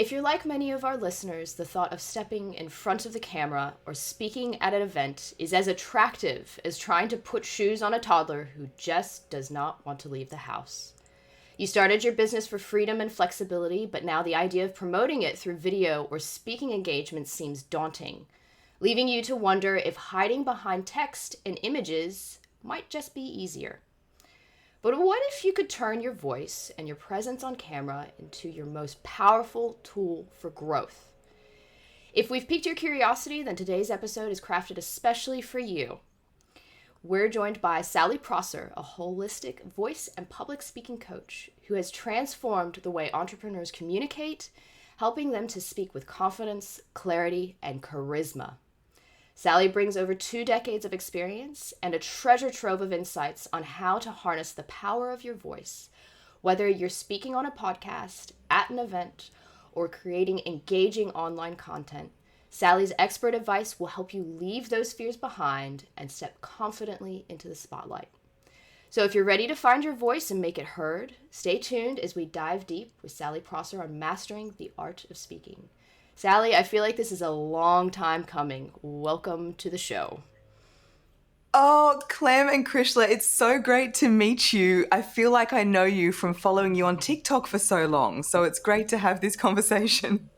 If you're like many of our listeners, the thought of stepping in front of the camera or speaking at an event is as attractive as trying to put shoes on a toddler who just does not want to leave the house. You started your business for freedom and flexibility, but now the idea of promoting it through video or speaking engagements seems daunting, leaving you to wonder if hiding behind text and images might just be easier. But what if you could turn your voice and your presence on camera into your most powerful tool for growth? If we've piqued your curiosity, then today's episode is crafted especially for you. We're joined by Sally Prosser, a holistic voice and public speaking coach who has transformed the way entrepreneurs communicate, helping them to speak with confidence, clarity, and charisma. Sally brings over 2 decades of experience and a treasure trove of insights on how to harness the power of your voice, whether you're speaking on a podcast, at an event, or creating engaging online content. Sally's expert advice will help you leave those fears behind and step confidently into the spotlight. So if you're ready to find your voice and make it heard, stay tuned as we dive deep with Sally Prosser on mastering the art of speaking. Sally, I feel like this is a long time coming. Welcome to the show. Oh, Clem and Krishla, it's so great to meet you. I feel like I know you from following you on TikTok for so long, so it's great to have this conversation.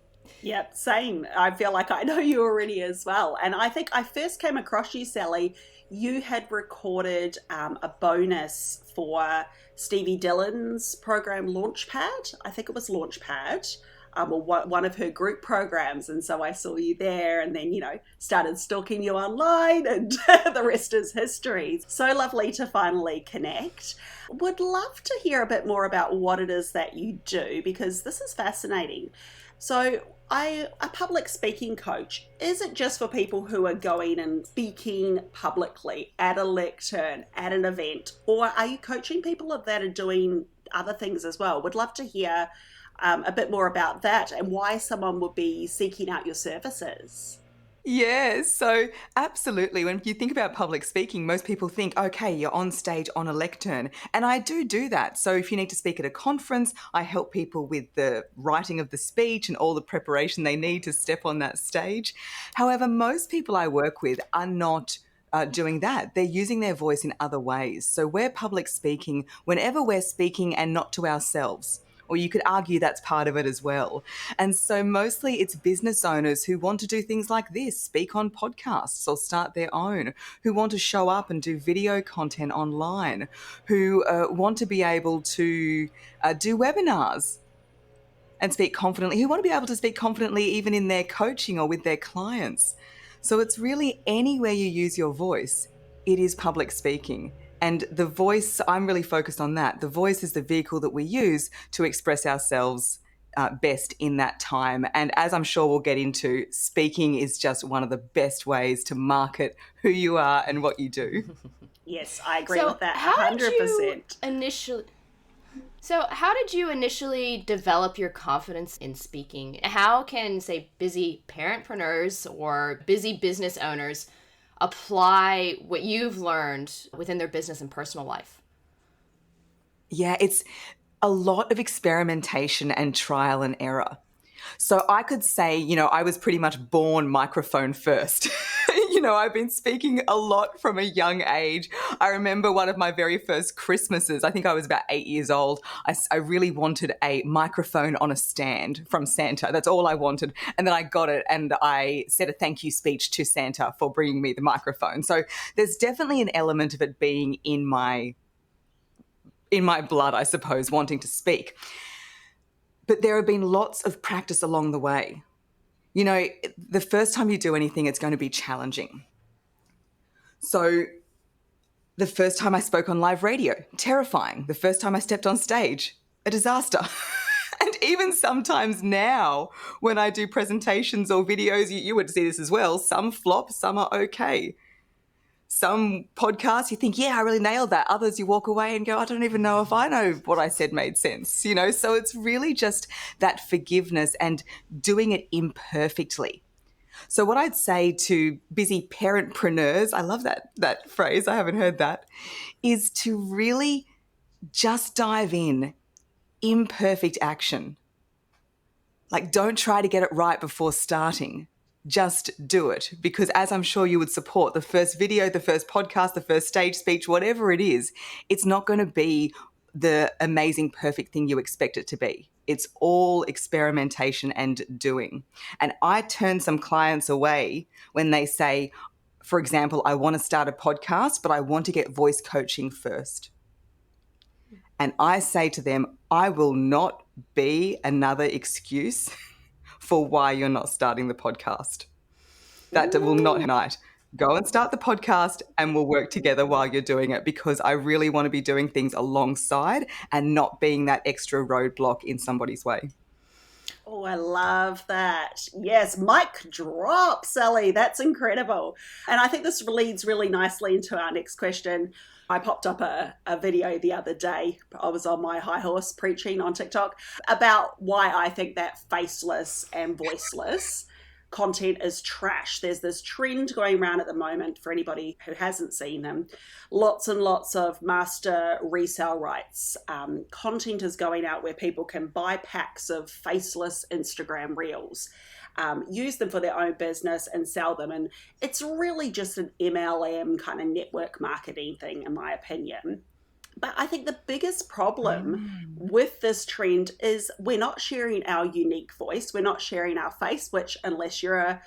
Yep, same. I feel like I know you already as well. And I think I first came across you, Sally. You had recorded a bonus for Stevie Dillon's program Launchpad. I think it was Launchpad, or one of her group programs. And so I saw you there and then, started stalking you online and the rest is history. So lovely to finally connect. Would love to hear a bit more about what it is that you do because this is fascinating. So a public speaking coach, is it just for people who are going and speaking publicly at a lectern, at an event, or are you coaching people that are doing other things as well? Would love to hear a bit more about that and why someone would be seeking out your services. Yeah, so absolutely. When you think about public speaking, most people think, okay, you're on stage on a lectern. And I do that. So if you need to speak at a conference, I help people with the writing of the speech and all the preparation they need to step on that stage. However, most people I work with are not doing that. They're using their voice in other ways. So we're public speaking whenever we're speaking and not to ourselves. Or you could argue that's part of it as well. And so mostly it's business owners who want to do things like this, speak on podcasts or start their own, who want to show up and do video content online, who want to be able to do webinars and speak confidently, who want to be able to speak confidently even in their coaching or with their clients. So it's really anywhere you use your voice, it is public speaking. And the voice, I'm really focused on that. The voice is the vehicle that we use to express ourselves best in that time. And as I'm sure we'll get into, speaking is just one of the best ways to market who you are and what you do. Yes, I agree with that 100%. How did you initially develop your confidence in speaking? How can, say, busy parentpreneurs or busy business owners apply what you've learned within their business and personal life? Yeah, it's a lot of experimentation and trial and error. So I could say, I was pretty much born microphone first. I've been speaking a lot from a young age. I remember one of my very first Christmases, I think I was about 8 years old. I really wanted a microphone on a stand from Santa. That's all I wanted. And then I got it and I said a thank you speech to Santa for bringing me the microphone. So there's definitely an element of it being in my blood, I suppose, wanting to speak. But there have been lots of practice along the way. The first time you do anything, it's going to be challenging. So the first time I spoke on live radio, terrifying. The first time I stepped on stage, a disaster. And even sometimes now when I do presentations or videos, you would see this as well, some flop, some are okay. Some podcasts you think, yeah, I really nailed that. Others you walk away and go, I don't even know if I know what I said made sense, So it's really just that forgiveness and doing it imperfectly. So what I'd say to busy parentpreneurs, I love that phrase, I haven't heard that, is to really just dive in, imperfect action. Like, don't try to get it right before starting. Just do it. Because as I'm sure you would support, the first video, the first podcast, the first stage speech, whatever it is, it's not going to be the amazing, perfect thing you expect it to be. It's all experimentation and doing. And I turn some clients away when they say, for example, I want to start a podcast, but I want to get voice coaching first. And I say to them, I will not be another excuse for why you're not starting the podcast. That will not tonight. Go and start the podcast and we'll work together while you're doing it, because I really want to be doing things alongside and not being that extra roadblock in somebody's way. Oh, I love that. Yes, mic drop, Sally. That's incredible. And I think this leads really nicely into our next question. I popped up a video the other day. I was on my high horse preaching on TikTok about why I think that faceless and voiceless content is trash. There's this trend going around at the moment, for anybody who hasn't seen them. Lots and lots of master resale rights. Content is going out where people can buy packs of faceless Instagram reels, use them for their own business and sell them. And it's really just an MLM kind of network marketing thing, in my opinion. But I think the biggest problem with this trend is we're not sharing our unique voice. We're not sharing our face, which, unless you're a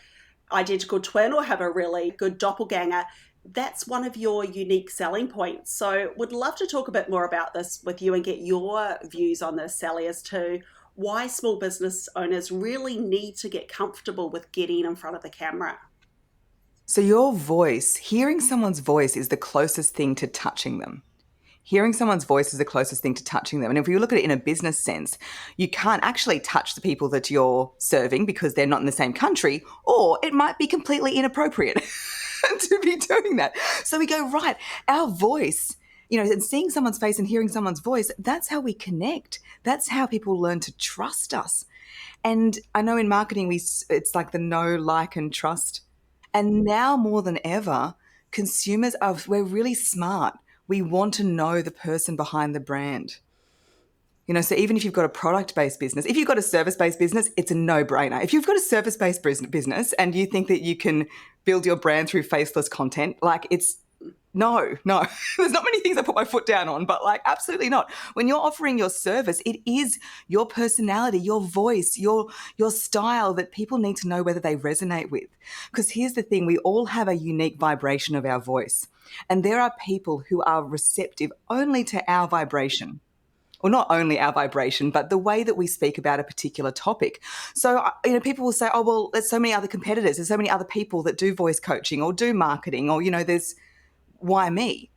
identical twin or have a really good doppelganger, that's one of your unique selling points. So would love to talk a bit more about this with you and get your views on this, Sally, as to why small business owners really need to get comfortable with getting in front of the camera. So your voice, hearing someone's voice is the closest thing to touching them. Hearing someone's voice is the closest thing to touching them. And if you look at it in a business sense, you can't actually touch the people that you're serving because they're not in the same country, or it might be completely inappropriate to be doing that. So we go, right, our voice, and seeing someone's face and hearing someone's voice, that's how we connect. That's how people learn to trust us. And I know in marketing, it's like the know, like, and trust. And now more than ever, we're really smart. We want to know the person behind the brand. So even if you've got a product-based business, if you've got a service-based business, it's a no-brainer. If you've got a service-based business and you think that you can build your brand through faceless content, no. There's not many things I put my foot down on, but absolutely not. When you're offering your service, it is your personality, your voice, your style that people need to know whether they resonate with. Because here's the thing, we all have a unique vibration of our voice. And there are people who are receptive only to our vibration. Or not only our vibration, but the way that we speak about a particular topic. So, people will say, oh, well, there's so many other competitors. There's so many other people that do voice coaching or do marketing or, why me?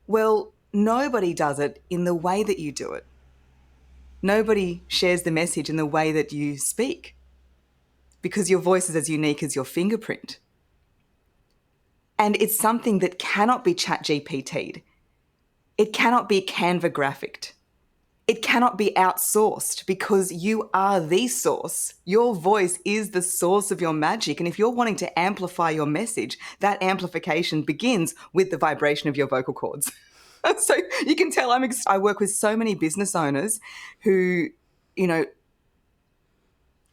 Well, nobody does it in the way that you do it. Nobody shares the message in the way that you speak, because your voice is as unique as your fingerprint. And it's something that cannot be chat GPT'd. It cannot be Canva graphicked. It cannot be outsourced, because you are the source. Your voice is the source of your magic. And if you're wanting to amplify your message, that amplification begins with the vibration of your vocal cords. So you can tell I work with so many business owners who,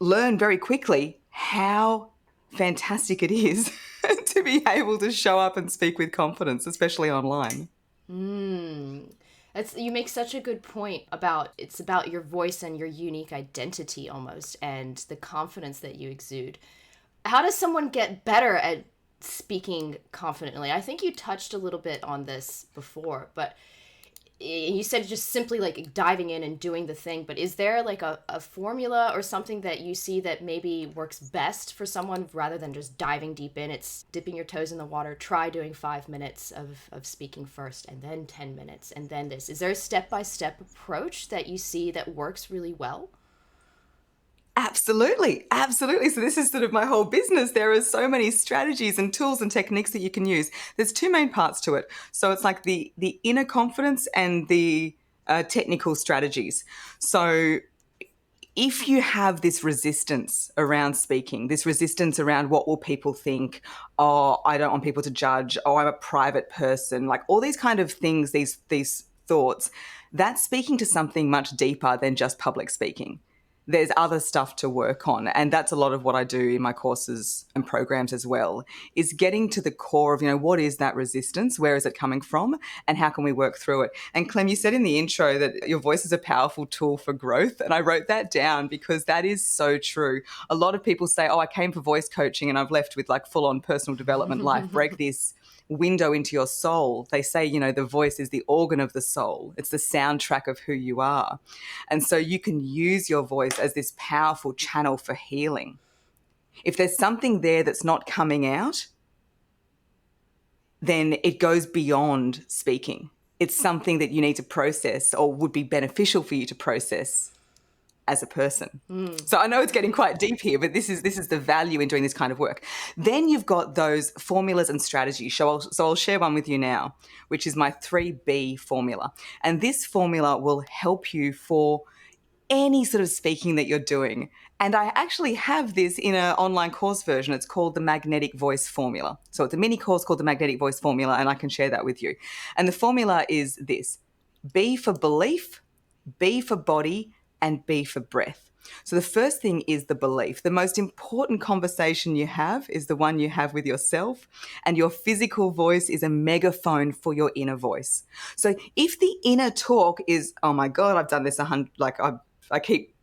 learn very quickly how fantastic it is to be able to show up and speak with confidence, especially online. You make such a good point it's about your voice and your unique identity almost, and the confidence that you exude. How does someone get better at speaking confidently? I think you touched a little bit on this before, but you said just simply diving in and doing the thing, but is there a formula or something that you see that maybe works best for someone rather than just diving deep in? It's dipping your toes in the water. Try doing 5 minutes of speaking first, and then 10 minutes, and then this. Is there a step-by-step approach that you see that works really well? Absolutely. So this is sort of my whole business. There are so many strategies and tools and techniques that you can use. There's two main parts to it. So it's like the inner confidence and the technical strategies. So if you have this resistance around speaking, this resistance around what will people think, oh, I don't want people to judge, oh, I'm a private person, all these kind of things, these thoughts, that's speaking to something much deeper than just public speaking. there's other stuff to work on. And that's a lot of what I do in my courses and programs as well, is getting to the core of, what is that resistance? Where is it coming from? And how can we work through it? And Clem, you said in the intro that your voice is a powerful tool for growth. And I wrote that down because that is so true. A lot of people say, oh, I came for voice coaching and I've left with like full on personal development life. Break this window into your soul. They say, the voice is the organ of the soul. It's the soundtrack of who you are. And so you can use your voice as this powerful channel for healing. If there's something there that's not coming out, then it goes beyond speaking. It's something that you need to process or would be beneficial for you to process as a person. So I know it's getting quite deep here, but this is the value in doing this kind of work. Then you've got those formulas and strategies. So I'll share one with you now, which is my 3B formula. And this formula will help you for any sort of speaking that you're doing. And I actually have this in an online course version. It's called the Magnetic Voice Formula. So it's a mini course called the Magnetic Voice Formula, and I can share that with you. And the formula is this: B for belief, B for body, and B for breath. So the first thing is the belief. The most important conversation you have is the one you have with yourself, and your physical voice is a megaphone for your inner voice. So if the inner talk is, oh my God, I've done this I keep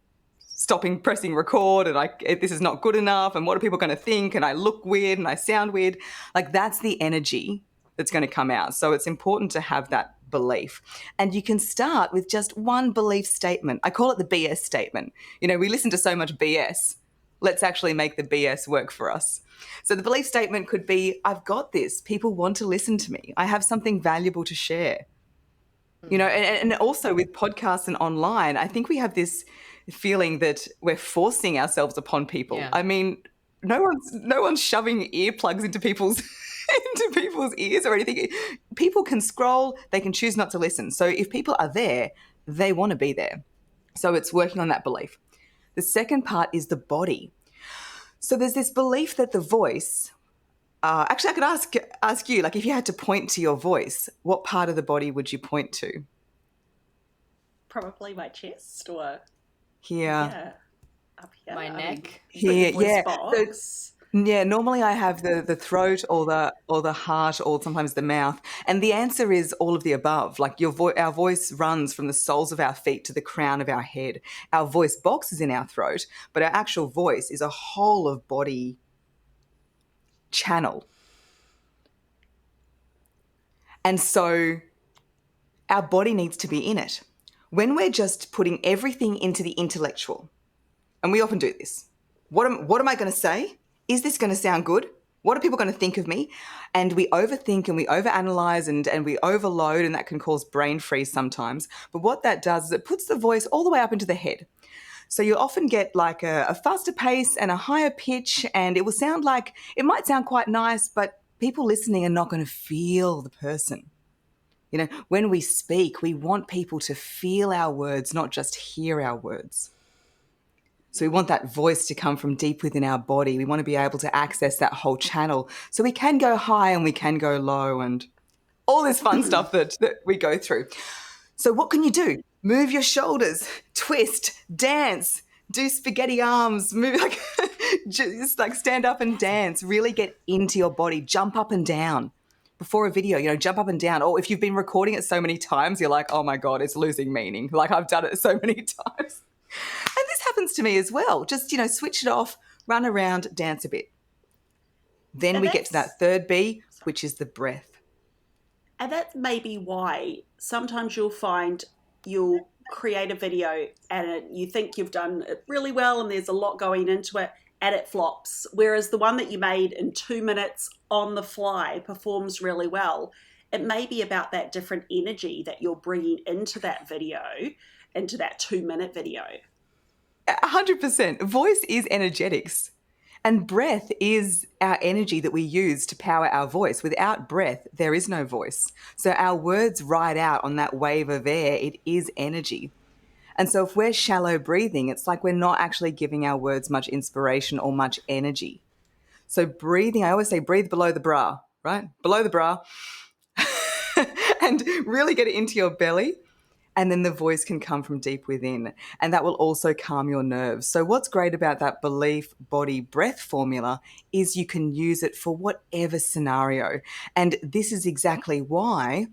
stopping pressing record and this is not good enough, and what are people going to think, and I look weird and I sound weird, like that's the energy that's going to come out. So it's important to have that belief. And you can start with just one belief statement. I call it the BS statement. We listen to so much BS. Let's actually make the BS work for us. So the belief statement could be, I've got this. People want to listen to me. I have something valuable to share. And also with podcasts and online, I think we have this feeling that we're forcing ourselves upon people. Yeah. I mean, no one's shoving earplugs into people's ears or anything. People can scroll, they can choose not to listen. So if people are there, they want to be there. So it's working on that belief. The second part is the body. So there's this belief that the voice, actually I could ask you, like if you had to point to your voice, what part of the body would you point to? Probably my chest or Here. yeah, up here. My neck. Here, voice yeah. box. Yeah, normally I have the throat or the heart or sometimes the mouth. And the answer is all of the above. Like our voice runs from the soles of our feet to the crown of our head. Our voice box is in our throat, but our actual voice is a whole of body channel. And so our body needs to be in it. When we're just putting everything into the intellectual, and we often do this, what am I going to say? Is this going to sound good? What are people going to think of me? And we overthink and we overanalyze and we overload, and that can cause brain freeze sometimes. But what that does is it puts the voice all the way up into the head. So you often get like a faster pace and a higher pitch, and it might sound quite nice, but people listening are not going to feel the person. When we speak, we want people to feel our words, not just hear our words. So we want that voice to come from deep within our body. We want to be able to access that whole channel. So we can go high and we can go low and all this fun stuff that we go through. So what can you do? Move your shoulders, twist, dance, do spaghetti arms, move just like stand up and dance, really get into your body, jump up and down. Before a video, jump up and down. Or if you've been recording it so many times, you're like, oh my God, it's losing meaning. Like I've done it so many times. And this happens to me as well. Just, switch it off, run around, dance a bit. Then And we get to that third B, which is the breath. And that's maybe why sometimes you'll create a video and you think you've done it really well and there's a lot going into it and it flops. Whereas the one that you made in 2 minutes on the fly performs really well. It may be about that different energy that you're bringing into that video, into that 2-minute video. 100%. Voice is energetics. And breath is our energy that we use to power our voice. Without breath, there is no voice. So our words ride out on that wave of air. It is energy. And so if we're shallow breathing, it's like we're not actually giving our words much inspiration or much energy. So breathing, I always say breathe below the bra, right? Below the bra. And really get it into your belly. And then the voice can come from deep within, and that will also calm your nerves. So what's great about that belief, body, breath formula is you can use it for whatever scenario. And this is exactly why,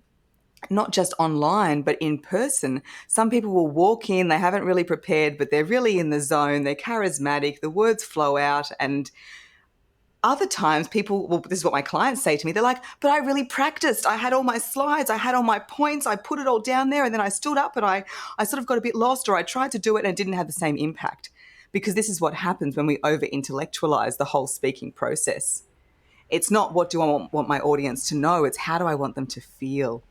not just online, but in person, some people will walk in, they haven't really prepared, but they're really in the zone, they're charismatic, the words flow out. And other times people, well, this is what my clients say to me, they're like, but I really practiced. I had all my slides, I had all my points, I put it all down there, and then I stood up and I sort of got a bit lost, or I tried to do it and it didn't have the same impact. Because this is what happens when we over-intellectualize the whole speaking process. It's not what do I want my audience to know, it's how do I want them to feel.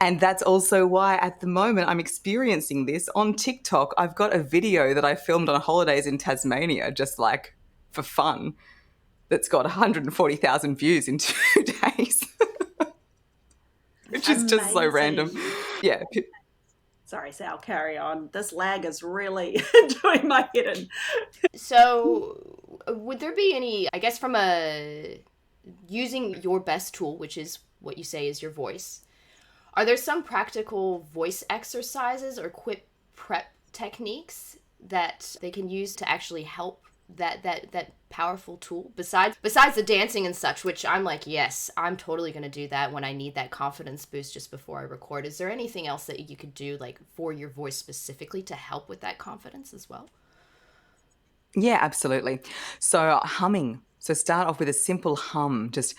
And that's also why at the moment I'm experiencing this on TikTok. I've got a video that I filmed on holidays in Tasmania, just like for fun, that's got 140,000 views in 2 days, which is just so random. Yeah. Sorry, Sal, carry on. This lag is really doing my head in. So, would there be any, I guess, from using your best tool, which is what you say is your voice, are there some practical voice exercises or quick prep techniques that they can use to actually help that powerful tool besides the dancing and such, which I'm like, yes, I'm totally going to do that when I need that confidence boost just before I record? Is there anything else that you could do like for your voice specifically to help with that confidence as well? Yeah, absolutely. So humming. So start off with a simple hum, just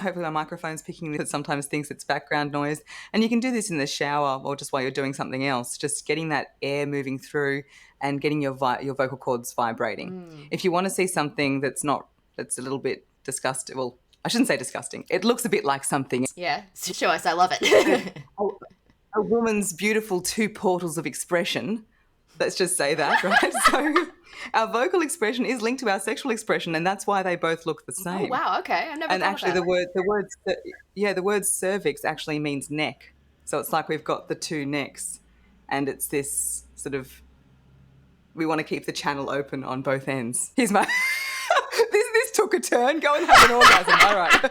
hopefully my microphone's picking this. It sometimes thinks it's background noise. And you can do this in the shower or just while you're doing something else, just getting that air moving through and getting your vocal cords vibrating. If you want to see something that's a little bit disgusting, well, I shouldn't say disgusting. It looks a bit like something. Yeah, show us. I love it. A woman's beautiful 2 portals of expression. Let's just say that, right? So our vocal expression is linked to our sexual expression, and that's why they both look the same. Oh, wow. Okay. I've never And thought actually of that. the word cervix actually means neck. So it's like we've got the 2 necks, and it's this sort of, we want to keep the channel open on both ends. Here's my, this took a turn. Go and have an orgasm. All right.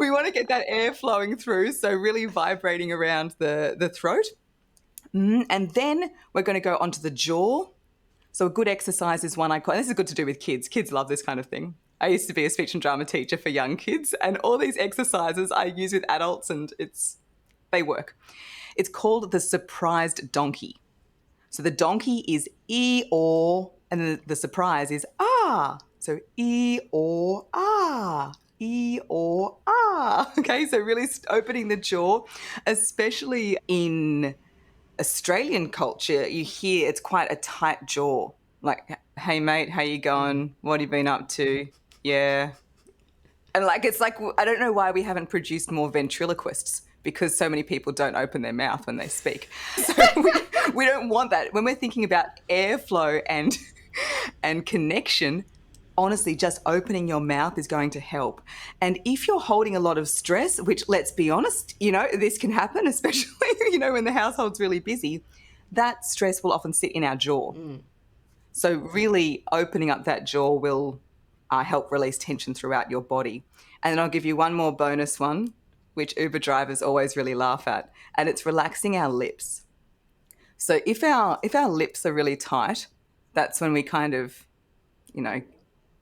We want to get that air flowing through, so really vibrating around the throat. And then we're going to go onto the jaw. So a good exercise is one I call, and this is good to do with kids. Kids love this kind of thing. I used to be a speech and drama teacher for young kids, and all these exercises I use with adults, and they work. It's called the surprised donkey. So the donkey is E-or, and the surprise is ah. So E-or, ah. E-or, ah. Okay, so really opening the jaw, especially in Australian culture, you hear it's quite a tight jaw. Like, hey, mate, how you going? What have you been up to? Yeah. And it's like, I don't know why we haven't produced more ventriloquists, because so many people don't open their mouth when they speak. So we don't want that. When we're thinking about airflow and connection, honestly, just opening your mouth is going to help. And if you're holding a lot of stress, which, let's be honest, this can happen, especially, when the household's really busy, that stress will often sit in our jaw. So really opening up that jaw will help release tension throughout your body. And then I'll give you one more bonus one, which Uber drivers always really laugh at, and it's relaxing our lips. So if our lips are really tight, that's when we kind of,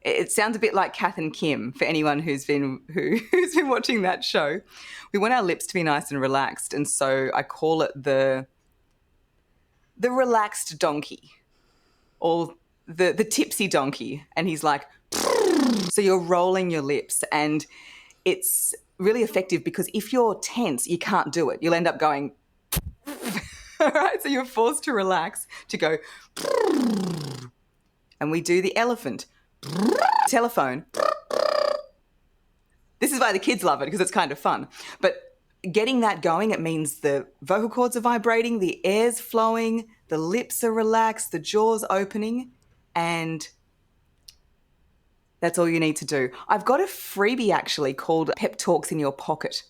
it sounds a bit like Kath and Kim for anyone who's been watching that show. We want our lips to be nice and relaxed, and so I call it the relaxed donkey, or the tipsy donkey. And he's like, so you're rolling your lips, and it's really effective because if you're tense, you can't do it. You'll end up going, all right? So you're forced to relax, to go, and we do the elephant. Telephone. This is why the kids love it, because it's kind of fun. But getting that going, it means the vocal cords are vibrating, the air's flowing, the lips are relaxed, the jaw's opening, and that's all you need to do. I've got a freebie actually called Pep Talks in Your Pocket.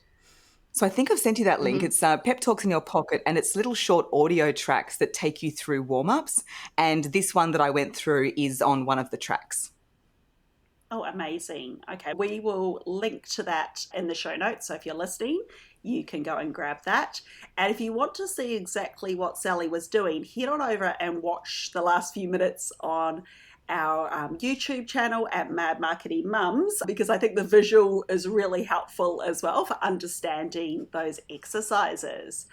So I think I've sent you that link. It's Pep Talks in Your Pocket, and it's little short audio tracks that take you through warm-ups. And this one that I went through is on one of the tracks. Oh, amazing. Okay, we will link to that in the show notes. So if you're listening, you can go and grab that. And if you want to see exactly what Sally was doing, head on over and watch the last few minutes on our YouTube channel at Mad Marketing Mums, because I think the visual is really helpful as well for understanding those exercises.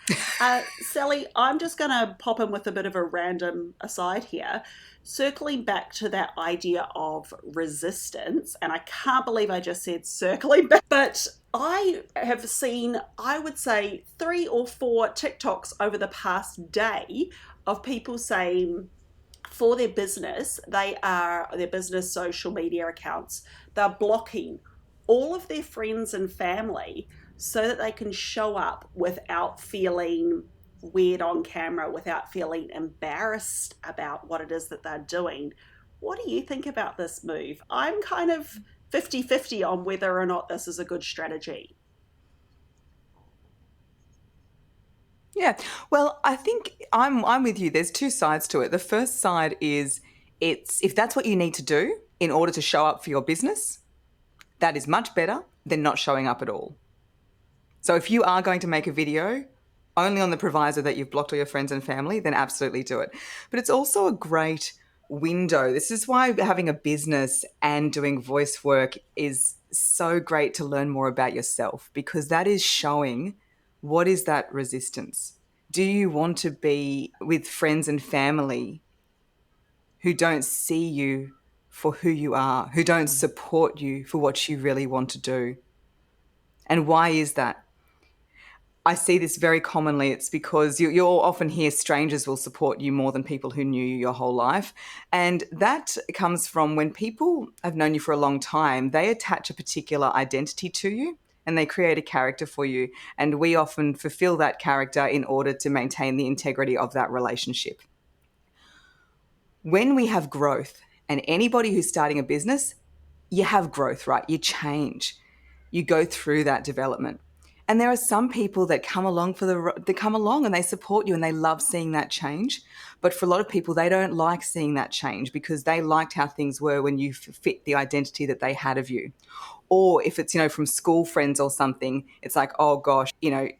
Sally, I'm just going to pop in with a bit of a random aside here. Circling back to that idea of resistance, and I can't believe I just said circling back, but I have seen, I would say, 3 or 4 TikToks over the past day of people saying for their business social media accounts, they're blocking all of their friends and family so that they can show up without feeling weird on camera, without feeling embarrassed about what it is that they're doing. What do you think about this move? I'm kind of 50-50 on whether or not this is a good strategy. Yeah. Well, I think I'm with you. There's two sides to it. The first side is it's if that's what you need to do in order to show up for your business, that is much better than not showing up at all. So if you are going to make a video only on the proviso that you've blocked all your friends and family, then absolutely do it. But it's also a great window. This is why having a business and doing voice work is so great to learn more about yourself, because that is showing what is that resistance. Do you want to be with friends and family who don't see you for who you are, who don't support you for what you really want to do? And why is that? I see this very commonly. It's because you'll often hear strangers will support you more than people who knew you your whole life. And that comes from when people have known you for a long time, they attach a particular identity to you and they create a character for you. And we often fulfill that character in order to maintain the integrity of that relationship. When we have growth, and anybody who's starting a business, you have growth, right? You change. You go through that development. And there are some people that come along and they support you and they love seeing that change. But for a lot of people, they don't like seeing that change because they liked how things were when you fit the identity that they had of you. Or if it's, from school friends or something, it's like, oh gosh,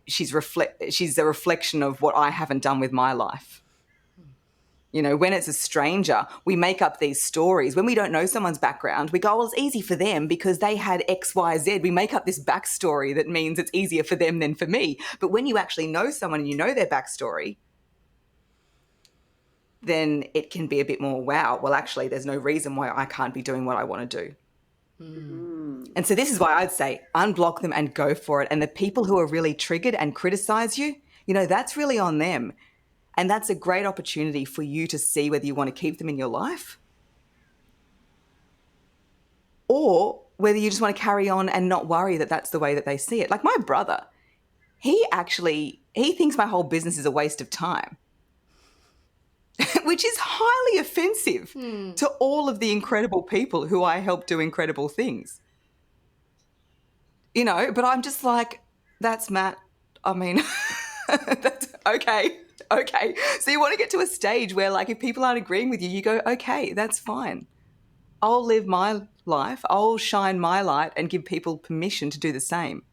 she's a reflection of what I haven't done with my life. When it's a stranger, we make up these stories. When we don't know someone's background, we go, well, it's easy for them because they had X, Y, Z. We make up this backstory that means it's easier for them than for me. But when you actually know someone and you know their backstory, then it can be a bit more, wow, well, actually, there's no reason why I can't be doing what I want to do. And so this is why I'd say unblock them and go for it. And the people who are really triggered and criticize you, that's really on them. And that's a great opportunity for you to see whether you want to keep them in your life or whether you just want to carry on and not worry that that's the way that they see it. Like my brother, he thinks my whole business is a waste of time, which is highly offensive to all of the incredible people who I help do incredible things. But I'm just like, that's Matt. I mean, that's okay. Okay. So you want to get to a stage where, like, if people aren't agreeing with you, you go, okay, that's fine. I'll live my life. I'll shine my light and give people permission to do the same.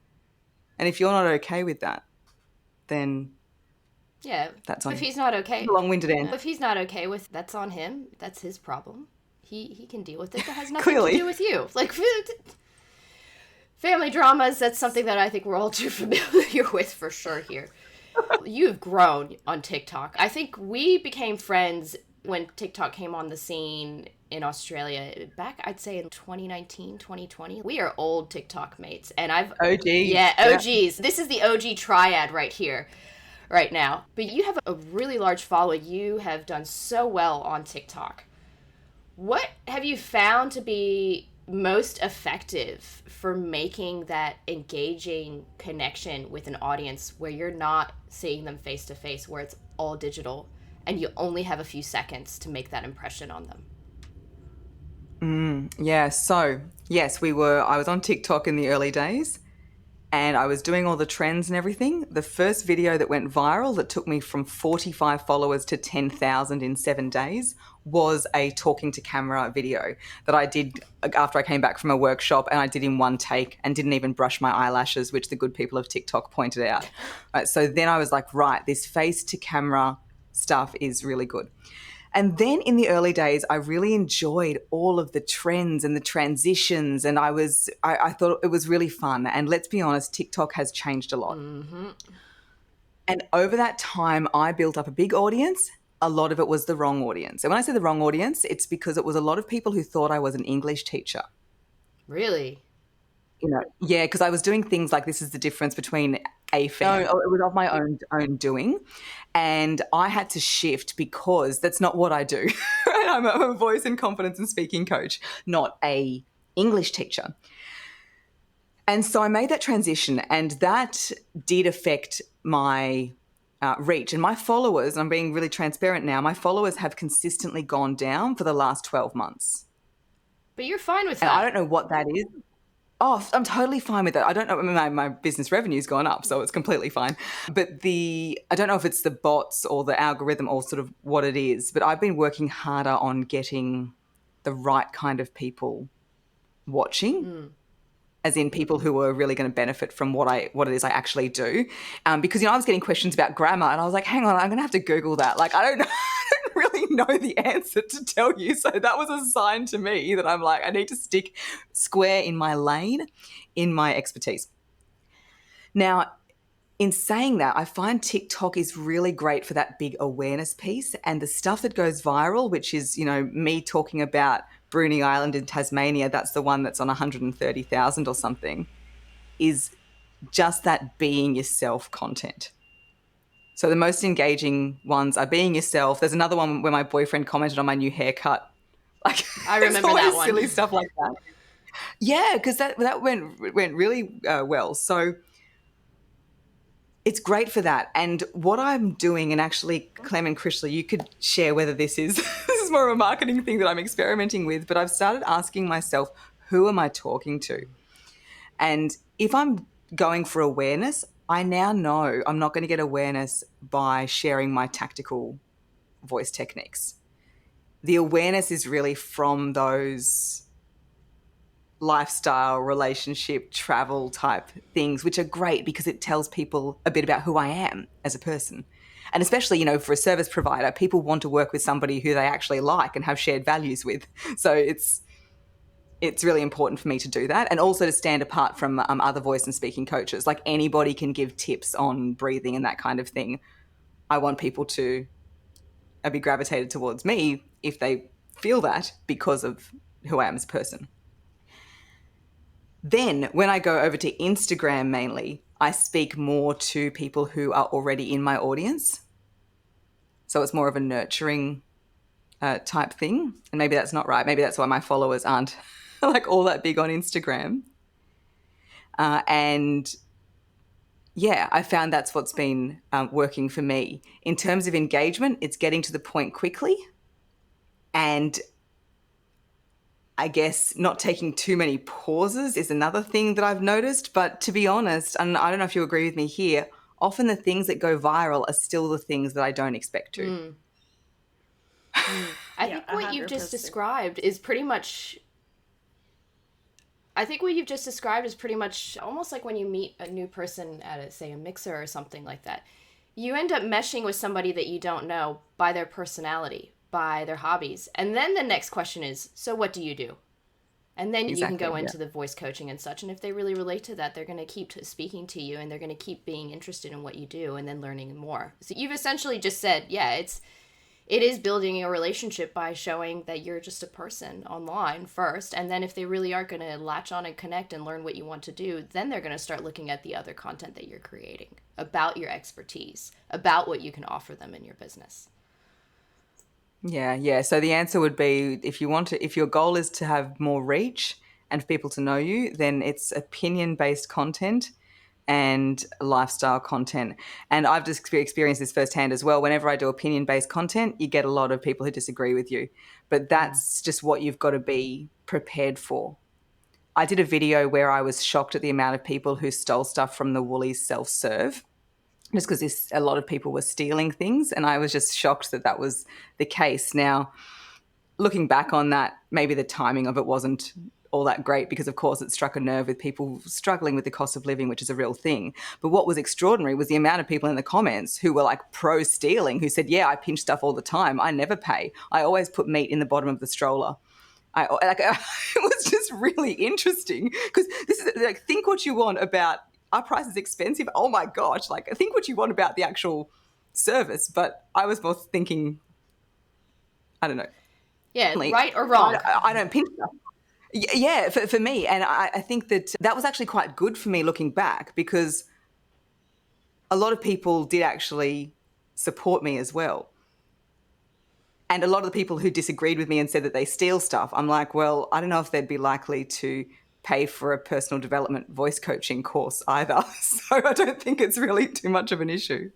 And if you're not okay with that, then that's on if he's not okay. Long-winded answer. If he's not okay with that's on him. That's his problem. He can deal with it. That has nothing to do with you. Like family dramas, that's something that I think we're all too familiar with for sure here. You've grown on TikTok. I think we became friends when TikTok came on the scene in Australia back, I'd say, in 2019, 2020. We are old TikTok mates. And OGs. Yeah, OGs. Yeah. This is the OG triad right here, right now. But you have a really large following. You have done so well on TikTok. What have you found to be most effective for making that engaging connection with an audience where you're not seeing them face to face, where it's all digital and you only have a few seconds to make that impression on them? Yeah. So yes, I was on TikTok in the early days and I was doing all the trends and everything. The first video that went viral that took me from 45 followers to 10,000 in 7 days was a talking to camera video that I did after I came back from a workshop, and I did in one take and didn't even brush my eyelashes, which the good people of TikTok pointed out. Right, so then I was like, right, this face to camera stuff is really good. And then in the early days, I really enjoyed all of the trends and the transitions, and I thought it was really fun. And let's be honest, TikTok has changed a lot. Mm-hmm. And over that time, I built up a big audience. A lot of it was the wrong audience. And when I say the wrong audience, it's because it was a lot of people who thought I was an English teacher. Really? Yeah, because I was doing things like, this is the difference between a female. No, it was of my own doing, and I had to shift because that's not what I do. I'm a voice and confidence and speaking coach, not a English teacher. And so I made that transition, and that did affect my reach. And my followers, I'm being really transparent now, my followers have consistently gone down for the last 12 months. But you're fine with And that. I don't know what that is. Oh, I'm totally fine with it. I don't know. My business revenue's gone up, so it's completely fine. But I don't know if it's the bots or the algorithm or sort of what it is, but I've been working harder on getting the right kind of people watching, as in people who are really going to benefit from what it is I actually do. Because, I was getting questions about grammar, and I was like, hang on, I'm going to have to Google that. Like, I don't really know the answer to tell you. So that was a sign to me that I'm like, I need to stick square in my lane, in my expertise. Now, in saying that, I find TikTok is really great for that big awareness piece, and the stuff that goes viral, which is, me talking about Bruny Island in Tasmania, that's the one that's on 130,000 or something, is just that being yourself content. So the most engaging ones are being yourself. There's another one where my boyfriend commented on my new haircut. Like, I remember that one. Silly stuff like that. Yeah, because that went really well. So it's great for that. And what I'm doing, and actually, Clem and Krishla, you could share whether this is this is more of a marketing thing that I'm experimenting with, but I've started asking myself, who am I talking to? And if I'm going for awareness, I now know I'm not going to get awareness by sharing my tactical voice techniques. The awareness is really from those lifestyle, relationship, travel type things, which are great because it tells people a bit about who I am as a person. And especially, for a service provider, people want to work with somebody who they actually like and have shared values with. So it's really important for me to do that, and also to stand apart from other voice and speaking coaches. Like, anybody can give tips on breathing and that kind of thing. I want people to be gravitated towards me if they feel that because of who I am as a person. Then when I go over to Instagram mainly, I speak more to people who are already in my audience. So it's more of a nurturing type thing. And maybe that's not right. Maybe that's why my followers aren't like all that big on Instagram. And yeah, I found that's what's been working for me. In terms of engagement, it's getting to the point quickly, and I guess not taking too many pauses is another thing that I've noticed. But to be honest, and I don't know if you agree with me here, often the things that go viral are still the things that I don't expect to. I think what you've just described is pretty much... I think what you've just described is pretty much almost like when you meet a new person at, say, a mixer or something like that. You end up meshing with somebody that you don't know by their personality, by their hobbies. And then the next question is, so what do you do? And then you can go into the voice coaching and such. And if they really relate to that, they're going to keep speaking to you, and they're going to keep being interested in what you do and then learning more. So you've essentially just said, yeah, it is building a relationship by showing that you're just a person online first. And then if they really are going to latch on and connect and learn what you want to do, then they're going to start looking at the other content that you're creating about your expertise, about what you can offer them in your business. Yeah. So the answer would be, if your goal is to have more reach and for people to know you, then it's opinion-based content and lifestyle content. And I've just experienced this firsthand as well. Whenever I do opinion-based content, you get a lot of people who disagree with you. But that's just what you've got to be prepared for. I did a video where I was shocked at the amount of people who stole stuff from the Woolies self-serve, just because a lot of people were stealing things, and I was just shocked that that was the case. Now, looking back on that, maybe the timing of it wasn't all that great because, of course, it struck a nerve with people struggling with the cost of living, which is a real thing. But what was extraordinary was the amount of people in the comments who were like pro-stealing, who said, yeah, I pinch stuff all the time. I never pay. I always put meat in the bottom of the stroller. It was just really interesting because this is like, think what you want about our price is expensive. Oh my gosh, like think what you want about the actual service. But I was more thinking, I don't know. Yeah, right or wrong. I don't pinch stuff. Yeah, for me. And I think that was actually quite good for me looking back, because a lot of people did actually support me as well. And a lot of the people who disagreed with me and said that they steal stuff, I'm like, well, I don't know if they'd be likely to pay for a personal development voice coaching course either. So I don't think it's really too much of an issue.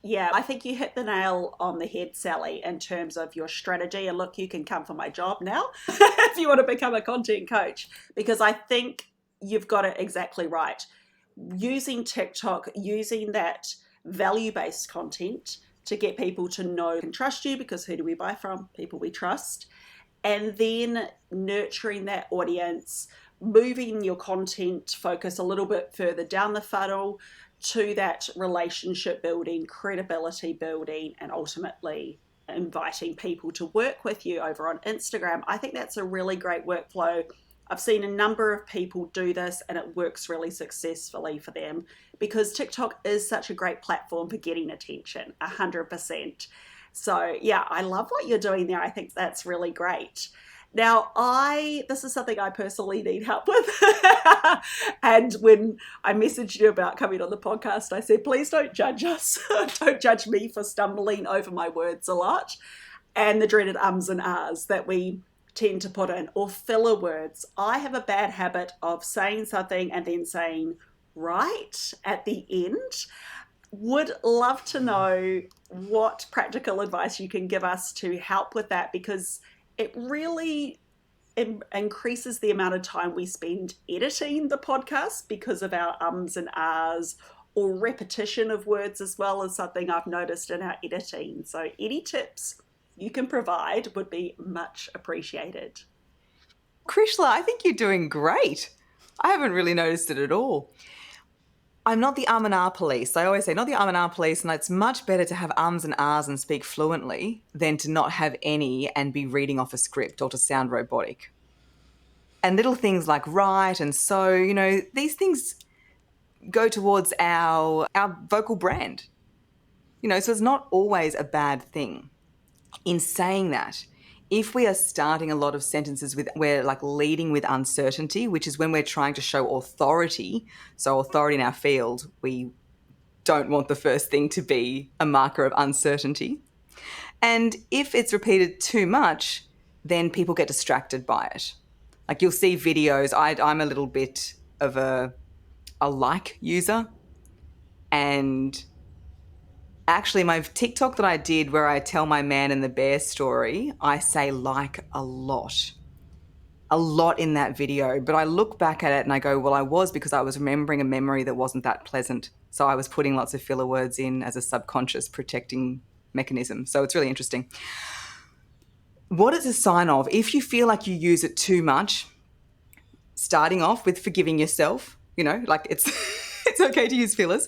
Yeah, I think you hit the nail on the head, Sally, in terms of your strategy. And look, you can come for my job now if you want to become a content coach, because I think you've got it exactly right. Using TikTok, using that value-based content to get people to know and trust you, because who do we buy from? People we trust. And then nurturing that audience, moving your content focus a little bit further down the funnel to that relationship building, credibility building, and ultimately inviting people to work with you over on Instagram. I think that's a really great workflow. I've seen a number of people do this and it works really successfully for them, because TikTok is such a great platform for getting attention, 100%. So yeah, I love what you're doing there. I think that's really great. Now, this is something I personally need help with. And when I messaged you about coming on the podcast, I said, please don't judge us. Don't judge me for stumbling over my words a lot, and the dreaded ums and ahs that we tend to put in, or filler words. I have a bad habit of saying something and then saying right at the end. Would love to know what practical advice you can give us to help with that, because it really increases the amount of time we spend editing the podcast because of our ums and ahs, or repetition of words as well, as something I've noticed in our editing. So any tips you can provide would be much appreciated. Krishla, I think you're doing great. I haven't really noticed it at all. I'm not the and ah police. I always say not the and ah police, and it's much better to have ums and ahs and speak fluently than to not have any and be reading off a script or to sound robotic. And little things like right and so, these things go towards our vocal brand. So it's not always a bad thing. In saying that, if we are starting a lot of sentences we're like leading with uncertainty, which is when we're trying to show authority, so authority in our field, we don't want the first thing to be a marker of uncertainty. And if it's repeated too much, then people get distracted by it. Like you'll see videos, I'm a little bit of a like user, and actually, my TikTok that I did where I tell my man and the bear story, I say like a lot in that video. But I look back at it and I go, well, because I was remembering a memory that wasn't that pleasant. So I was putting lots of filler words in as a subconscious protecting mechanism. So it's really interesting. What it's a sign of, if you feel like you use it too much, starting off with forgiving yourself, like it's okay to use fillers.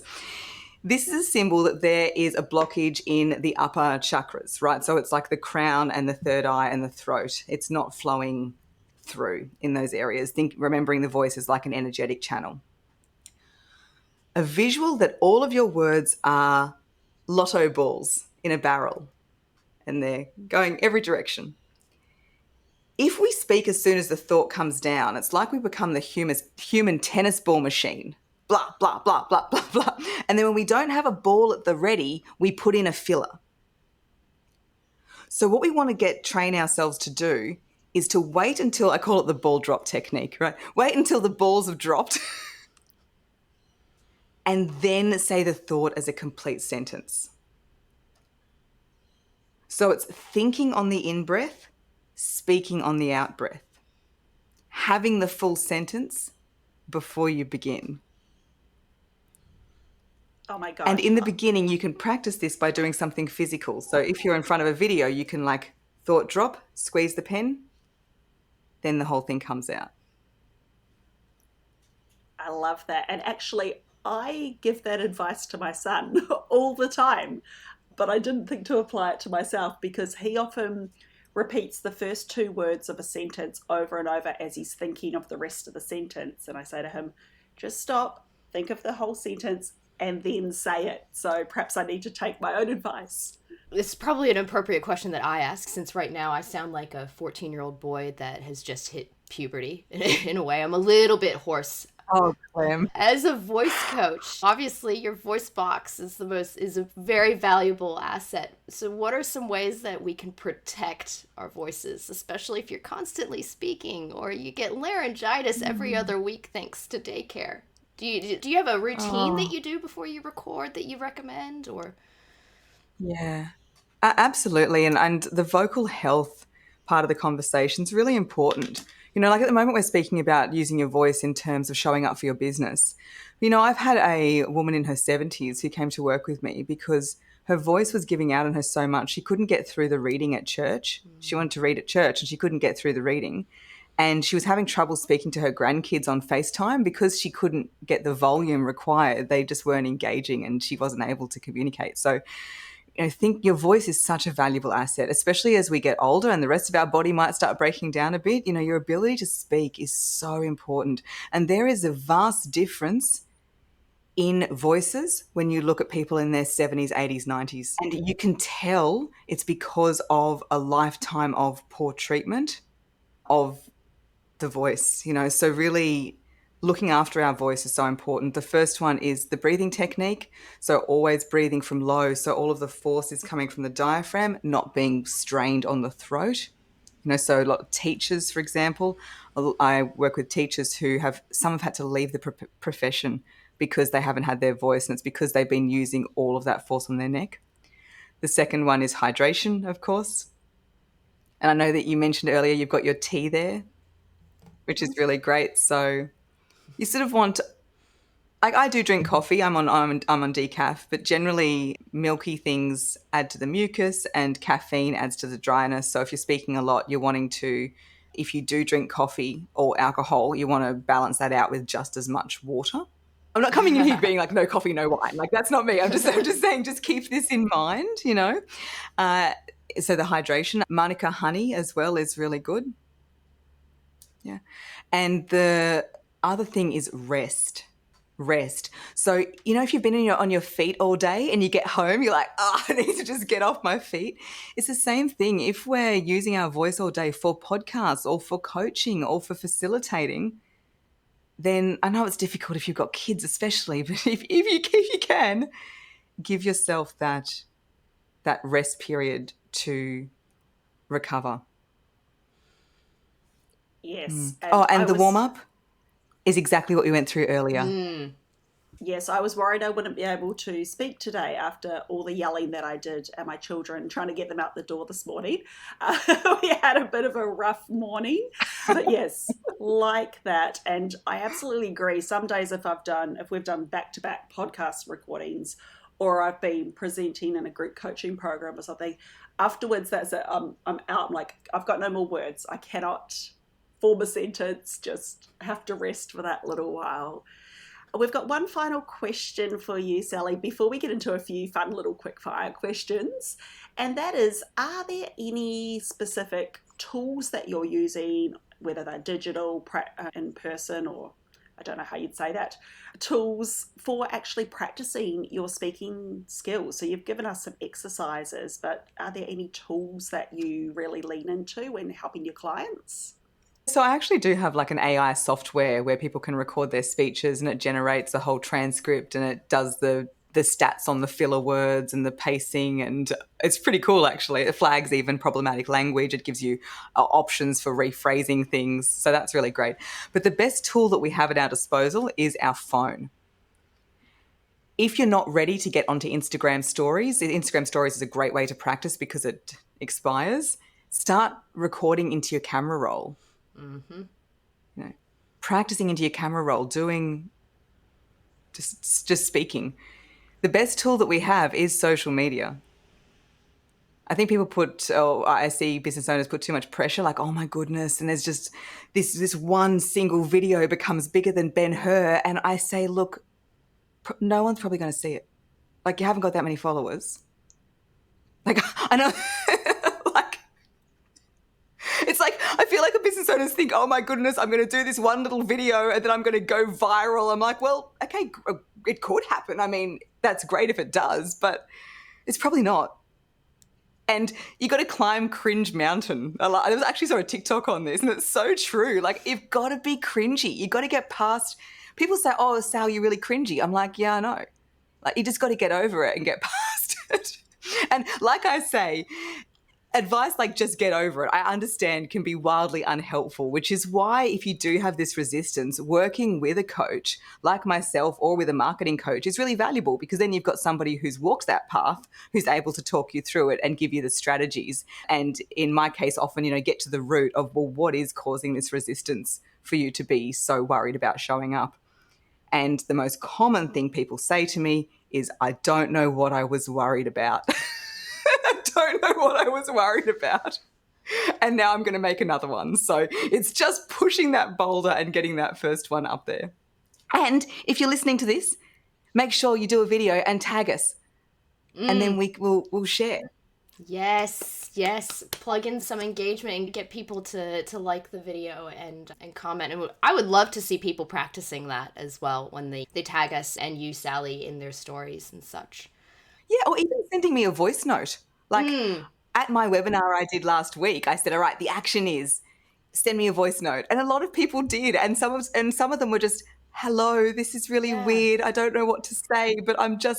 This is a symbol that there is a blockage in the upper chakras, right? So it's like the crown and the third eye and the throat. It's not flowing through in those areas. Remembering the voice is like an energetic channel. A visual that all of your words are lotto balls in a barrel, and they're going every direction. If we speak as soon as the thought comes down, it's like we become the human tennis ball machine. Blah, blah, blah, blah, blah, blah. And then when we don't have a ball at the ready, we put in a filler. So what we want to train ourselves to do is to wait until, I call it the ball drop technique, right? Wait until the balls have dropped and then say the thought as a complete sentence. So it's thinking on the in-breath, speaking on the out-breath. having the full sentence before you begin. Oh my And gosh. in the beginning, you can practice this by doing something physical. So if you're in front of a video, you can like thought drop, squeeze the pen, then the whole thing comes out. I love that. And actually, I give that advice to my son all the time, but I didn't think to apply it to myself because he often repeats the first two words of a sentence over and over as he's thinking of the rest of the sentence. And I say to him, just stop, think of the whole sentence, and then say it. So perhaps I need to take my own advice. It's probably an appropriate question that I ask, since right now I sound like a 14-year-old boy that has just hit puberty. In a way, I'm a little bit hoarse. Oh, Clem. As a voice coach, obviously your voice box is a very valuable asset. So what are some ways that we can protect our voices, especially if you're constantly speaking or you get laryngitis every other week thanks to daycare? Do you have a routine that you do before you record that you recommend, or? Yeah, absolutely. And the vocal health part of the conversation is really important. You know, like at the moment we're speaking about using your voice in terms of showing up for your business. You know, I've had a woman in her 70s who came to work with me because her voice was giving out on her so much she couldn't get through the reading at church. She wanted to read at church and she couldn't get through the reading. And she was having trouble speaking to her grandkids on FaceTime because she couldn't get the volume required. They just weren't engaging and she wasn't able to communicate. So I think your voice is such a valuable asset, especially as we get older and the rest of our body might start breaking down a bit. You know, your ability to speak is so important. And there is a vast difference in voices when you look at people in their 70s, 80s, 90s. And you can tell it's because of a lifetime of poor treatment of the voice, you know. So really looking after our voice is so important. The first one is the breathing technique. So always breathing from low. So all of the force is coming from the diaphragm, not being strained on the throat. You know, so a lot of teachers, for example, I work with teachers who some have had to leave the profession because they haven't had their voice, and it's because they've been using all of that force on their neck. The second one is hydration, of course. And I know that you mentioned earlier you've got your tea there, which is really great. So you sort of want, like, I do drink coffee. I'm on decaf, but generally milky things add to the mucus and caffeine adds to the dryness. So if you're speaking a lot, you're wanting to, if you do drink coffee or alcohol, you want to balance that out with just as much water. I'm not coming in here being like, no coffee, no wine. Like, that's not me. I'm just saying, just keep this in mind, you know. So the hydration, manuka honey as well is really good. Yeah. And the other thing is rest. So, you know, if you've been on your feet all day and you get home, you're like, oh, I need to just get off my feet. It's the same thing. If we're using our voice all day for podcasts or for coaching or for facilitating, then I know it's difficult if you've got kids especially, but if you can, give yourself that rest period to recover. Yes. And the warm-up is exactly what we went through earlier. Yes, I was worried I wouldn't be able to speak today after all the yelling that I did at my children, trying to get them out the door this morning. We had a bit of a rough morning, but yes, like that. And I absolutely agree. Some days if we've done back-to-back podcast recordings, or I've been presenting in a group coaching program or something, afterwards that's it. I'm out. I'm like, I've got no more words. I cannot form a sentence, just have to rest for that little while. We've got one final question for you, Sally, before we get into a few fun little quick-fire questions. And that is, are there any specific tools that you're using, whether they're digital, in person, or I don't know how you'd say that, tools for actually practicing your speaking skills? So you've given us some exercises, but are there any tools that you really lean into when helping your clients? So I actually do have like an AI software where people can record their speeches and it generates a whole transcript and it does the stats on the filler words and the pacing, and it's pretty cool actually. It flags even problematic language. It gives you options for rephrasing things. So that's really great. But the best tool that we have at our disposal is our phone. If you're not ready to get onto Instagram stories is a great way to practice because it expires. Start recording into your camera roll. Mm-hmm. You know, practicing into your camera roll, doing just speaking. The best tool that we have is social media. I think I see business owners put too much pressure, like, oh my goodness, and there's just this one single video becomes bigger than Ben-Hur. And I say, look, no one's probably going to see it. Like, you haven't got that many followers. Like, I know, like, it's like, I feel like the business owners think, oh my goodness, I'm going to do this one little video and then I'm going to go viral. I'm like, well, okay, it could happen. I mean, that's great if it does, but it's probably not. And you got to climb cringe mountain. I was actually saw a TikTok on this, and it's so true. Like, you've got to be cringy. You got to get past. People say, "Oh, Sal, you're really cringy." I'm like, yeah, I know. Like, you just got to get over it and get past it. And like I say, advice like just get over it, I understand can be wildly unhelpful, which is why if you do have this resistance, working with a coach like myself or with a marketing coach is really valuable, because then you've got somebody who's walked that path, who's able to talk you through it and give you the strategies. And in my case, often, get to the root of, well, what is causing this resistance for you to be so worried about showing up? And the most common thing people say to me is, I don't know what I was worried about. I don't know what I was worried about. And now I'm going to make another one. So it's just pushing that boulder and getting that first one up there. And if you're listening to this, make sure you do a video and tag us. And then we'll share. Yes. Plug in some engagement and get people to like the video and comment. And I would love to see people practicing that as well when they tag us and use Sally in their stories and such. Yeah, or even sending me a voice note. Like at my webinar I did last week, I said, all right, the action is send me a voice note. And a lot of people did. And some of them were just, hello, this is really weird. I don't know what to say, but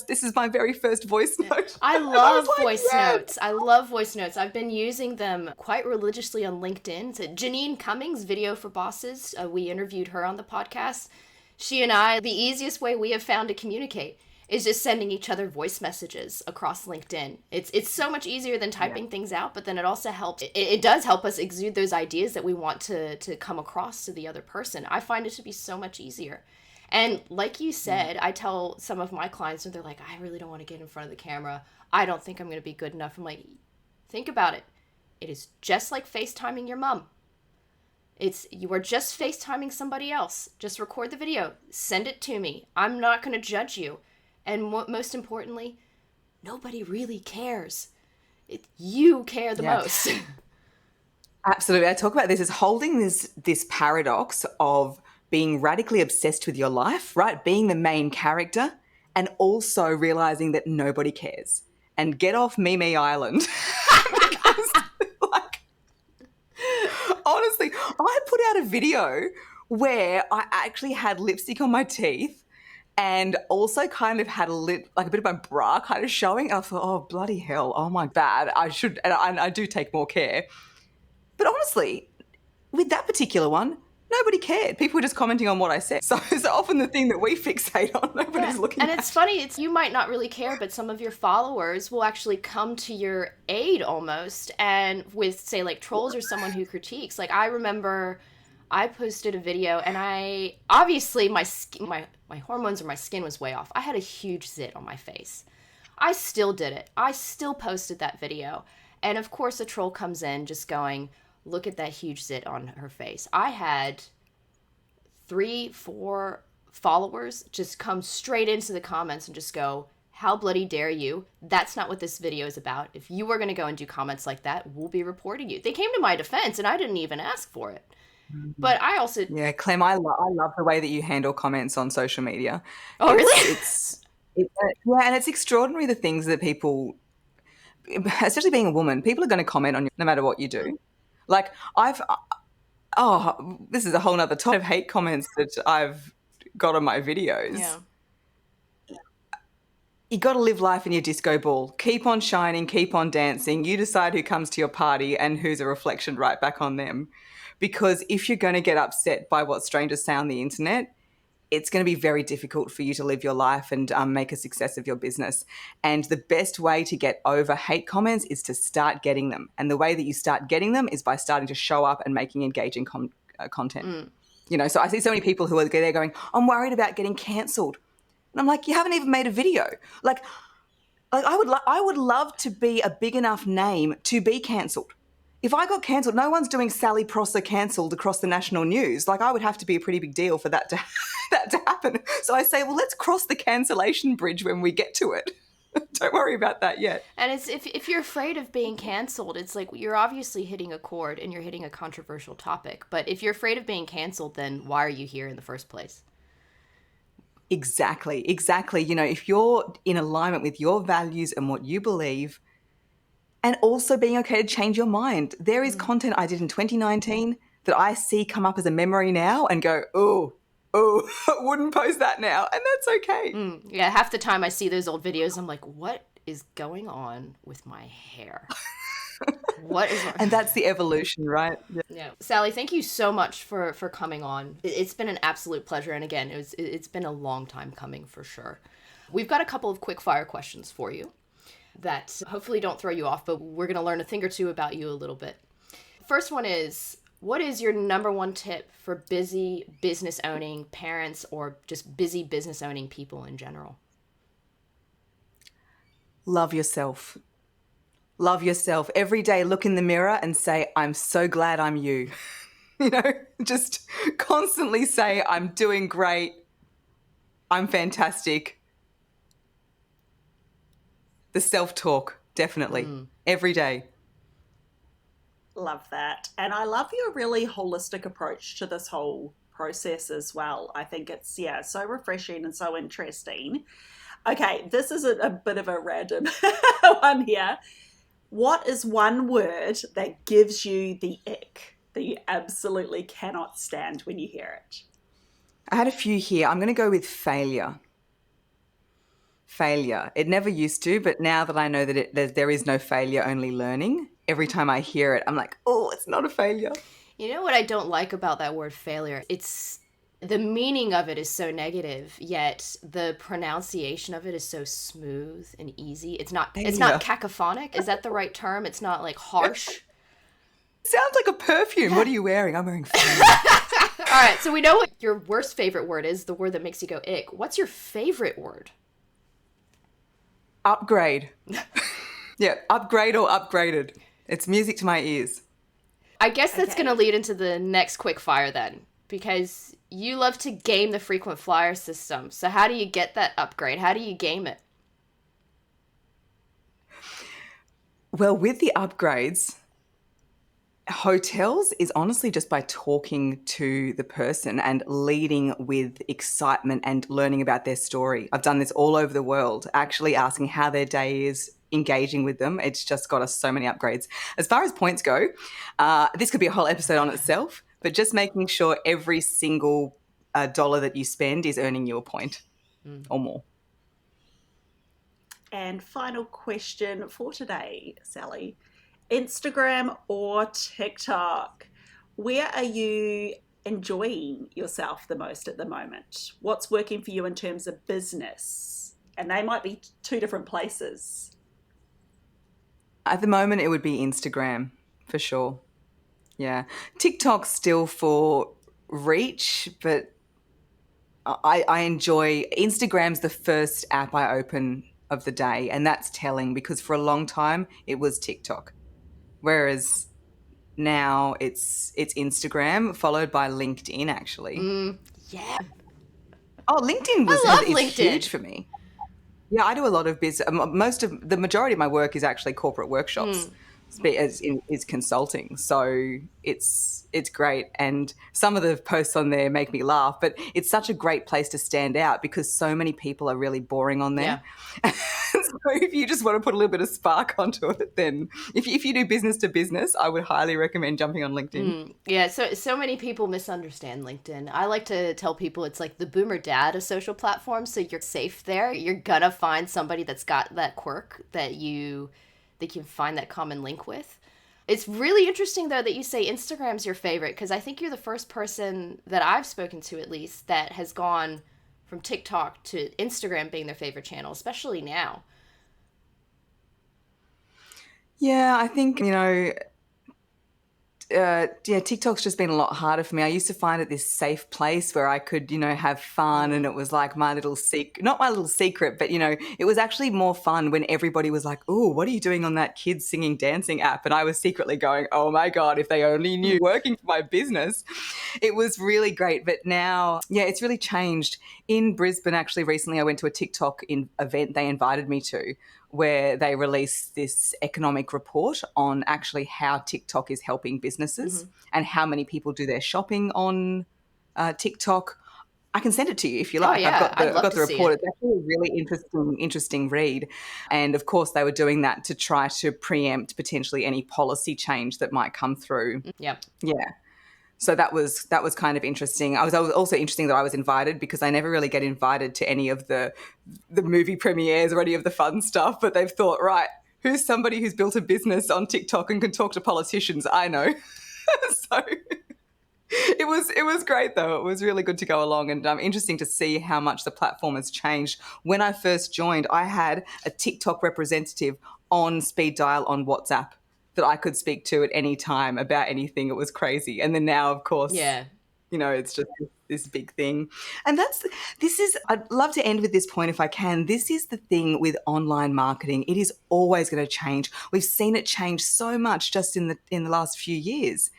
this is my very first voice note. I love voice notes. I love voice notes. I've been using them quite religiously on LinkedIn. So Janine Cummings, Video for Bosses, we interviewed her on the podcast. She and I, the easiest way we have found to communicate is just sending each other voice messages across LinkedIn. It's so much easier than typing things out, but then it also helps. It does help us exude those ideas that we want to come across to the other person. I find it to be so much easier. And like you said, I tell some of my clients, and they're like, I really don't want to get in front of the camera. I don't think I'm going to be good enough. I'm like, think about it. It is just like FaceTiming your mom. You are just FaceTiming somebody else. Just record the video. Send it to me. I'm not going to judge you. And most importantly, nobody really cares. You care the most. Absolutely. I talk about this as holding this paradox of being radically obsessed with your life, right? Being the main character, and also realizing that nobody cares. And get off Me Island. Because, honestly, I put out a video where I actually had lipstick on my teeth and also kind of had a bit of my bra kind of showing. And I thought, oh, bloody hell, oh my bad. I do take more care. But honestly, with that particular one, nobody cared. People were just commenting on what I said. So it's often the thing that we fixate on, nobody's looking at. And it's funny, you might not really care, but some of your followers will actually come to your aid almost. And with, say, like trolls or someone who critiques. Like, I remember I posted a video and obviously my hormones or my skin was way off. I had a huge zit on my face. I still did it. I still posted that video. And of course a troll comes in just going, look at that huge zit on her face. I had 3-4 followers just come straight into the comments and just go, how bloody dare you? That's not what this video is about. If you were going to go and do comments like that, we'll be reporting you. They came to my defense and I didn't even ask for it. But I also... Yeah, Clem, I love the way that you handle comments on social media. Oh, really? Yeah, and it's extraordinary the things that people, especially being a woman, people are going to comment on you no matter what you do. Like this is a whole nother topic of hate comments that I've got on my videos. Yeah. You got to live life in your disco ball. Keep on shining, keep on dancing. You decide who comes to your party and who's a reflection right back on them. Because if you're going to get upset by what strangers say on the internet, it's going to be very difficult for you to live your life and make a success of your business. And the best way to get over hate comments is to start getting them. And the way that you start getting them is by starting to show up and making engaging content. So I see so many people who are there going, I'm worried about getting cancelled. And I'm like, you haven't even made a video. Like I would love to be a big enough name to be cancelled. If I got cancelled, no one's doing Sally Prosser cancelled across the national news. Like, I would have to be a pretty big deal for that to that to happen. So I say, well, let's cross the cancellation bridge when we get to it. Don't worry about that yet. And it's if you're afraid of being canceled, it's like you're obviously hitting a chord and you're hitting a controversial topic. But if you're afraid of being canceled, then why are you here in the first place? Exactly. If you're in alignment with your values and what you believe, and also being okay to change your mind. There is content I did in 2019 that I see come up as a memory now and go, oh, I wouldn't post that now. And that's okay. Yeah, half the time I see those old videos, I'm like, what is going on with my hair? What is wrong? And that's the evolution, right? Yeah. Sally, thank you so much for coming on. It's been an absolute pleasure. And again, it's been a long time coming for sure. We've got a couple of quick fire questions for you that hopefully don't throw you off, but we're going to learn a thing or two about you a little bit. First one is, what is your number one tip for busy business owning parents or just busy business owning people in general? Love yourself. Love yourself. Every day, look in the mirror and say, I'm so glad I'm you. Just constantly say, I'm doing great. I'm fantastic. The self-talk, definitely. Every day. Love that. And I love your really holistic approach to this whole process as well. I think it's, so refreshing and so interesting. Okay, this is a bit of a random one here. What is one word that gives you the ick that you absolutely cannot stand when you hear it? I had a few here. I'm going to go with failure. Failure. It never used to, but now that I know that there is no failure, only learning, every time I hear it, I'm like, oh, it's not a failure. You know what I don't like about that word failure? It's the meaning of it is so negative, yet the pronunciation of it is so smooth and easy. It's not cacophonic. Is that the right term? It's not like harsh. It sounds like a perfume. What are you wearing? I'm wearing failure. All right, so we know what your worst favorite word is, the word that makes you go ick. What's your favorite word? Upgrade. Yeah, upgrade or upgraded. It's music to my ears. I guess that's going to lead into the next quick fire then, because you love to game the frequent flyer system. So how do you get that upgrade? How do you game it? Well, with the upgrades, hotels is honestly just by talking to the person and leading with excitement and learning about their story. I've done this all over the world, actually asking how their day is, engaging with them. It's just got us so many upgrades. As far as points go, this could be a whole episode on itself, but just making sure every single dollar that you spend is earning you a point or more. And final question for today, Sally. Instagram or TikTok? Where are you enjoying yourself the most at the moment? What's working for you in terms of business? And they might be two different places. At the moment, it would be Instagram for sure. Yeah. TikTok's still for reach, but I enjoy Instagram's the first app I open of the day, and that's telling because for a long time it was TikTok. Whereas now it's Instagram followed by LinkedIn actually. Yeah. Oh, LinkedIn is LinkedIn. huge for me. Yeah, I do a lot of business. The majority of my work is actually corporate workshops. Is consulting, so it's great, and some of the posts on there make me laugh, but it's such a great place to stand out because so many people are really boring on there. Yeah. So if you just want to put a little bit of spark onto it, then if you do business to business, I would highly recommend jumping on LinkedIn. Yeah, so many people misunderstand LinkedIn. I like to tell people it's like the boomer dad of social platforms, so you're safe there. You're gonna find somebody that's got that quirk that they can find that common link with. It's really interesting, though, that you say Instagram's your favorite, because I think you're the first person that I've spoken to, at least, that has gone from TikTok to Instagram being their favorite channel, especially now. Yeah, I think, TikTok's just been a lot harder for me. I used to find it this safe place where I could, have fun, and it was like my little not my little secret, but it was actually more fun when everybody was like, "Oh, what are you doing on that kids singing dancing app?" And I was secretly going, "Oh my God, if they only knew working for my business." It was really great. But now, it's really changed. In Brisbane, actually, recently I went to a TikTok event they invited me to, where they released this economic report on actually how TikTok is helping businesses and how many people do their shopping on TikTok. I can send it to you if you Oh like. yeah, I'd I've love got to the see report. it. It's actually a really interesting read. And of course, they were doing that to try to preempt potentially any policy change that might come through. Yep. Yeah. So that was kind of interesting. I was also interesting that I was invited, because I never really get invited to any of the movie premieres or any of the fun stuff. But they've thought, right, who's somebody who's built a business on TikTok and can talk to politicians? I know. So it was great though. It was really good to go along, and interesting to see how much the platform has changed. When I first joined, I had a TikTok representative on speed dial on WhatsApp that I could speak to at any time about anything. It was crazy. And then now, of course, Yeah. it's just this big thing. And I'd love to end with this point if I can. This is the thing with online marketing. It is always going to change. We've seen it change so much just in the last few years.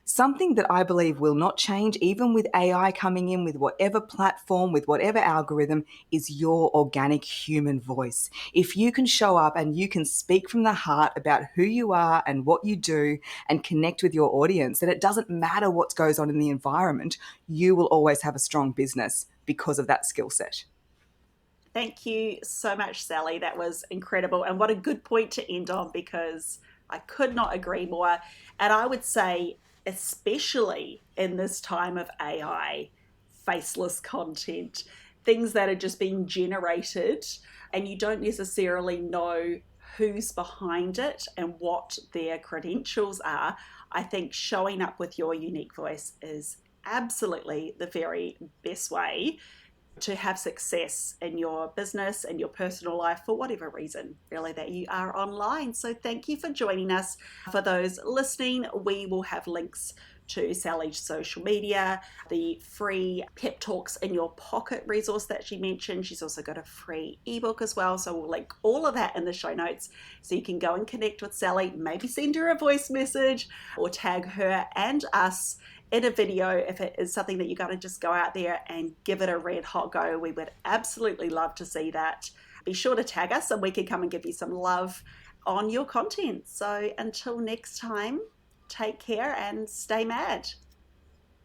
Something that I believe will not change, even with AI coming in, with whatever platform, with whatever algorithm, is your organic human voice. If you can show up and you can speak from the heart about who you are and what you do and connect with your audience, then it doesn't matter what goes on in the environment, you will always have a strong business because of that skill set. Thank you so much, Sally. That was incredible. And what a good point to end on, because I could not agree more. And I would say, especially in this time of AI, faceless content, things that are just being generated, and you don't necessarily know who's behind it and what their credentials are. I think showing up with your unique voice is absolutely the very best way to have success in your business and your personal life, for whatever reason really that you are online. So thank you for joining us. For those listening, we will have links to Sally's social media, the free Pep Talks in Your Pocket resource that she mentioned. She's also got a free ebook as well. So we'll link all of that in the show notes, so you can go and connect with Sally, maybe send her a voice message or tag her and us in a video if it is something that you're going to just go out there and give it a red hot go. We would absolutely love to see that. Be sure to tag us and we can come and give you some love on your content. So until next time, take care and stay mad.